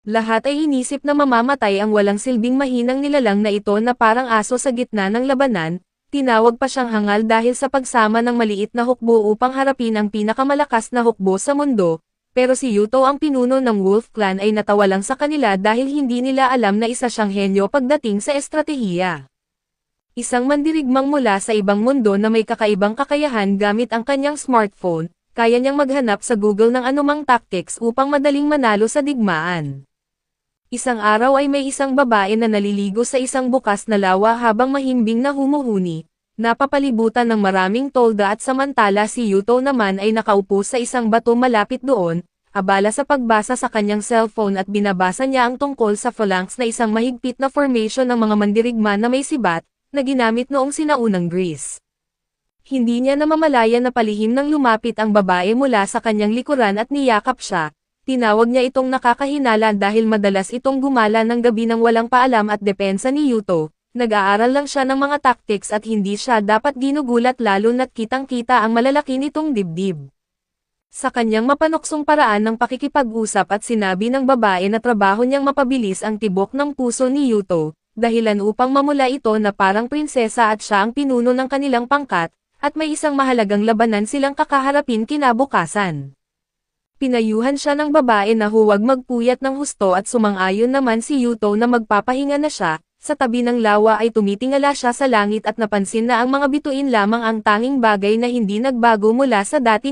Lahat ay inisip na mamamatay ang walang silbing mahinang nilalang na ito na parang aso sa gitna ng labanan, tinawag pa siyang hangal dahil sa pagsama ng maliit na hukbo upang harapin ang pinakamalakas na hukbo sa mundo, pero si Yuto ang pinuno ng Wolf Clan ay natawa lang sa kanila dahil hindi nila alam na isa siyang henyo pagdating sa estratehiya. Isang mandirigmang mula sa ibang mundo na may kakaibang kakayahan gamit ang kanyang smartphone, kaya niyang maghanap sa Google ng anumang tactics upang madaling manalo sa digmaan. Isang araw ay may isang babae na naliligo sa isang bukas na lawa habang mahimbing na humuhuni, napapalibutan ng maraming tolda at samantala si Yuto naman ay nakaupo sa isang bato malapit doon, abala sa pagbasa sa kanyang cellphone at binabasa niya ang tungkol sa phalanx na isang mahigpit na formation ng mga mandirigma na may sibat, na ginamit noong sinaunang Greece. Hindi niya namamalayan na palihim nang lumapit ang babae mula sa kanyang likuran at niyakap siya. Tinawag niya itong nakakahinala dahil madalas itong gumala ng gabi nang walang paalam at depensa ni Yuto. Nag-aaral lang siya ng mga tactics at hindi siya dapat ginugulat lalo na't kitang-kita ang malalaki nitong dibdib. Sa kanyang mapanuksong paraan ng pakikipag-usap at sinabi ng babae na trabaho niyang mapabilis ang tibok ng puso ni Yuto, dahilan upang mamula ito na parang prinsesa at siya ang pinuno ng kanilang pangkat, at may isang mahalagang labanan silang kakaharapin kinabukasan. Pinayuhan siya ng babae na huwag magpuyat ng husto at sumang-ayon naman si Yuto na magpapahinga na siya. Sa tabi ng lawa ay tumitingala siya sa langit at napansin na ang mga bituin lamang ang tanging bagay na hindi nagbago mula sa dati niya